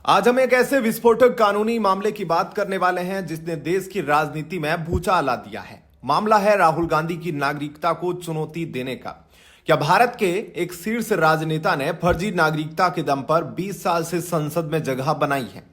आज हम एक ऐसे विस्फोटक कानूनी मामले की बात करने वाले हैं जिसने देश की राजनीति में भूचाल ला दिया है। मामला है राहुल गांधी की नागरिकता को चुनौती देने का। क्या भारत के एक शीर्ष राजनेता ने फर्जी नागरिकता के दम पर 20 साल से संसद में जगह बनाई है?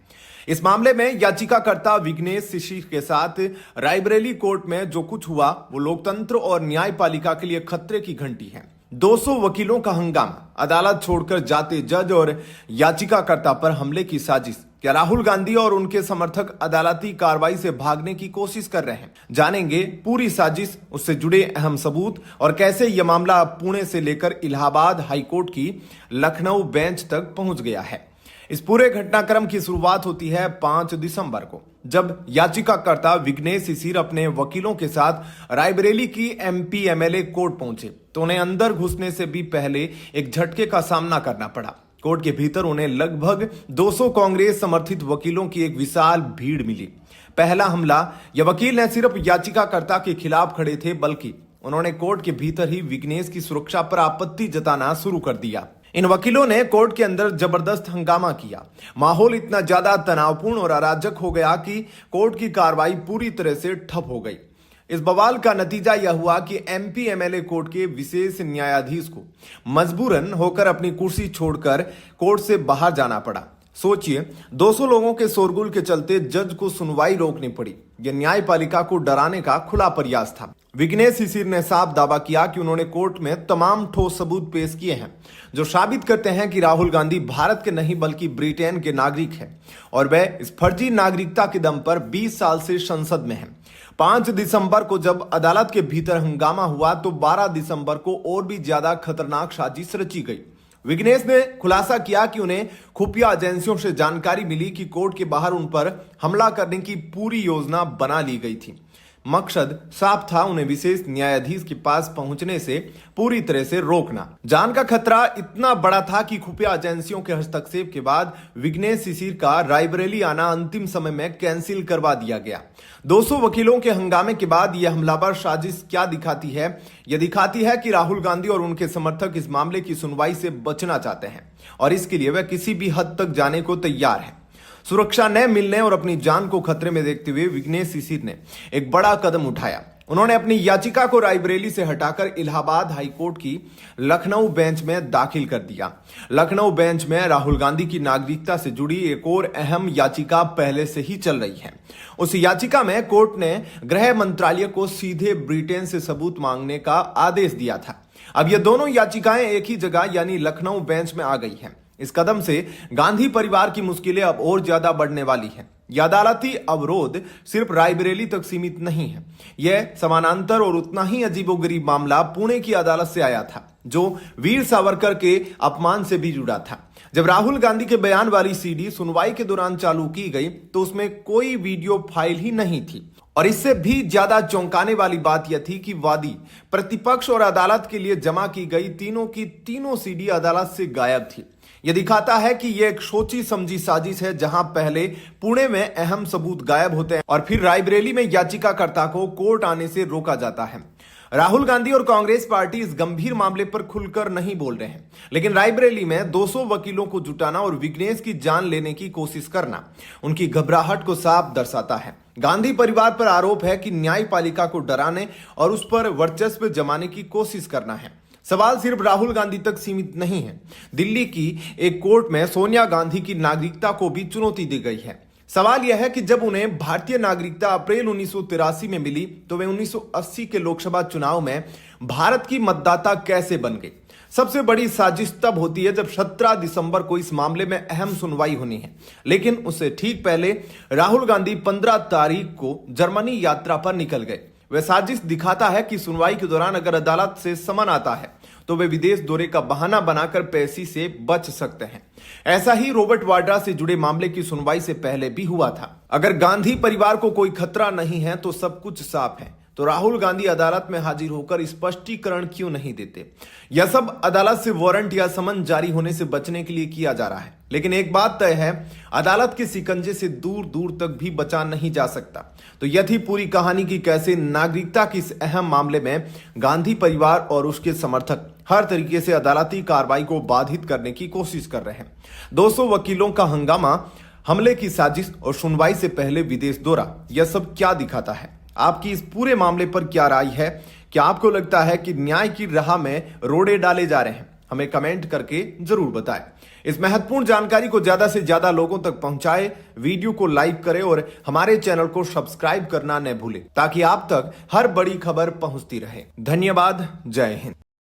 इस मामले में याचिकाकर्ता विघ्नेश शिशिर के साथ रायबरेली कोर्ट में जो कुछ हुआ वो लोकतंत्र और न्यायपालिका के लिए खतरे की घंटी है। 200 वकीलों का हंगामा, अदालत छोड़कर जाते जज और याचिकाकर्ता पर हमले की साजिश। क्या राहुल गांधी और उनके समर्थक अदालती कार्रवाई से भागने की कोशिश कर रहे हैं? जानेंगे पूरी साजिश, उससे जुड़े अहम सबूत और कैसे यह मामला पुणे से लेकर इलाहाबाद हाईकोर्ट की लखनऊ बेंच तक पहुंच गया है। इस पूरे घटनाक्रम की शुरुआत होती है 5 दिसंबर को, जब याचिकाकर्ता विघ्नेश शिशिर अपने वकीलों के साथ रायबरेली की एमपी एमएलए कोर्ट पहुंचे तो उन्हें अंदर घुसने से भी पहले एक झटके का सामना करना पड़ा। कोर्ट के भीतर उन्हें लगभग 200 कांग्रेस समर्थित वकीलों की एक विशाल भीड़ मिली। पहला हमला यह वकील न सिर्फ याचिकाकर्ता के खिलाफ खड़े थे, बल्कि उन्होंने कोर्ट के भीतर ही विघ्नेश की सुरक्षा पर आपत्ति जताना शुरू कर दिया। इन वकीलों ने कोर्ट के अंदर जबरदस्त हंगामा किया। माहौल इतना ज्यादा तनावपूर्ण और अराजक हो गया कि कोर्ट की कार्रवाई पूरी तरह से ठप हो गई। इस बवाल का नतीजा यह हुआ कि एमपी एमएलए कोर्ट के विशेष न्यायाधीश को मजबूरन होकर अपनी कुर्सी छोड़कर कोर्ट से बाहर जाना पड़ा। सोचिए, 200 लोगों के शोरगुल के चलते जज को सुनवाई रोकनी पड़ी। यह न्यायपालिका को डराने का खुला प्रयास था। विघ्नेश शिशिर ने साफ दावा किया कि उन्होंने कोर्ट में तमाम ठोस सबूत पेश किए हैं जो साबित करते हैं कि राहुल गांधी भारत के नहीं बल्कि ब्रिटेन के नागरिक हैं और वह इस फर्जी नागरिकता के दम पर 20 साल से संसद में हैं। 5 दिसंबर को जब अदालत के भीतर हंगामा हुआ तो 12 दिसंबर को और भी ज्यादा खतरनाक साजिश रची गई। विघ्नेश ने खुलासा किया कि उन्हें खुफिया एजेंसियों से जानकारी मिली कि कोर्ट के बाहर उन पर हमला करने की पूरी योजना बना ली गई थी। मकसद साफ था, उन्हें विशेष न्यायाधीश के पास पहुंचने से पूरी तरह से रोकना। जान का खतरा इतना बड़ा था कि खुफिया एजेंसियों के हस्तक्षेप के बाद विघ्नेश शिशिर का रायबरेली आना अंतिम समय में कैंसिल करवा दिया गया। 200 वकीलों के हंगामे के बाद यह हमलावर साजिश क्या दिखाती है? यह दिखाती है कि राहुल गांधी और उनके समर्थक इस मामले की सुनवाई से बचना चाहते हैं और इसके लिए वह किसी भी हद तक जाने को तैयार है। सुरक्षा न मिलने और अपनी जान को खतरे में देखते हुए विघ्नेश शिशिर ने एक बड़ा कदम उठाया। उन्होंने अपनी याचिका को रायबरेली से हटाकर इलाहाबाद हाईकोर्ट की लखनऊ बेंच में दाखिल कर दिया। लखनऊ बेंच में राहुल गांधी की नागरिकता से जुड़ी एक और अहम याचिका पहले से ही चल रही है। उस याचिका में कोर्ट ने गृह मंत्रालय को सीधे ब्रिटेन से सबूत मांगने का आदेश दिया था। अब ये दोनों याचिकाएं एक ही जगह यानी लखनऊ बेंच में आ गई हैं। इस कदम से गांधी परिवार की मुश्किलें अब और ज्यादा बढ़ने वाली हैं। यह अदालती अवरोध सिर्फ रायबरेली तक सीमित नहीं है। यह समानांतर और उतना ही अजीबोगरीब मामला पुणे की अदालत से आया था, जो वीर सावरकर के अपमान से भी जुड़ा था। जब राहुल गांधी के बयान वाली सीडी सुनवाई के दौरान चालू की गई तो उसमें कोई वीडियो फाइल ही नहीं थी। और इससे भी ज्यादा चौंकाने वाली बात यह थी कि वादी, प्रतिपक्ष और अदालत के लिए जमा की गई तीनों की तीनों सीडी अदालत से गायब थी। यह दिखाता है कि यह एक सोची समझी साजिश है, जहां पहले पुणे में अहम सबूत गायब होते हैं और फिर रायबरेली में याचिकाकर्ता को कोर्ट आने से रोका जाता है। राहुल गांधी और कांग्रेस पार्टी इस गंभीर मामले पर खुलकर नहीं बोल रहे हैं, लेकिन रायबरेली में 200 वकीलों को जुटाना और विघ्नेश की जान लेने की कोशिश करना उनकी घबराहट को साफ दर्शाता है। गांधी परिवार पर आरोप है कि न्यायपालिका को डराने और उस पर वर्चस्व जमाने की कोशिश करना है। सवाल सिर्फ राहुल गांधी तक सीमित नहीं है। दिल्ली की एक कोर्ट में सोनिया गांधी की नागरिकता को भी चुनौती दी गई है। सवाल यह है कि जब उन्हें भारतीय नागरिकता अप्रैल 1983 में मिली तो वे 1980 के लोकसभा चुनाव में भारत की मतदाता कैसे बन गई? सबसे बड़ी साजिश तब होती है जब 17 दिसंबर को इस मामले में अहम सुनवाई होनी है, लेकिन उससे ठीक पहले राहुल गांधी 15 तारीख को जर्मनी यात्रा पर निकल गए। वह साजिश दिखाता है कि सुनवाई के दौरान अगर अदालत से समन आता है तो वे विदेश दौरे का बहाना बनाकर पैसे से बच सकते हैं। ऐसा ही रॉबर्ट वाड्रा से जुड़े मामले की सुनवाई से पहले भी हुआ था। अगर गांधी परिवार को कोई खतरा नहीं है तो सब कुछ साफ है, तो राहुल गांधी अदालत में हाजिर होकर स्पष्टीकरण क्यों नहीं देते? यह सब अदालत से वारंट या समन जारी होने से बचने के लिए किया जा रहा है। लेकिन एक बात तय है, अदालत के शिकंजे से दूर दूर तक भी बचा नहीं जा सकता। तो यह थी पूरी कहानी की कैसे नागरिकता की इस अहम मामले में गांधी परिवार और उसके समर्थक हर तरीके से अदालती कार्रवाई को बाधित करने की कोशिश कर रहे हैं। 200 वकीलों का हंगामा हमले की साजिश और सुनवाई से पहले विदेश दौरा, यह सब क्या दिखाता है? आपकी इस पूरे मामले पर क्या राय है? क्या आपको लगता है कि न्याय की राह में रोड़े डाले जा रहे हैं? हमें कमेंट करके जरूर बताएं। इस महत्वपूर्ण जानकारी को ज्यादा से ज्यादा लोगों तक पहुंचाएं, वीडियो को लाइक करें और हमारे चैनल को सब्सक्राइब करना न भूलें ताकि आप तक हर बड़ी खबर पहुंचती रहे। धन्यवाद। जय हिंद।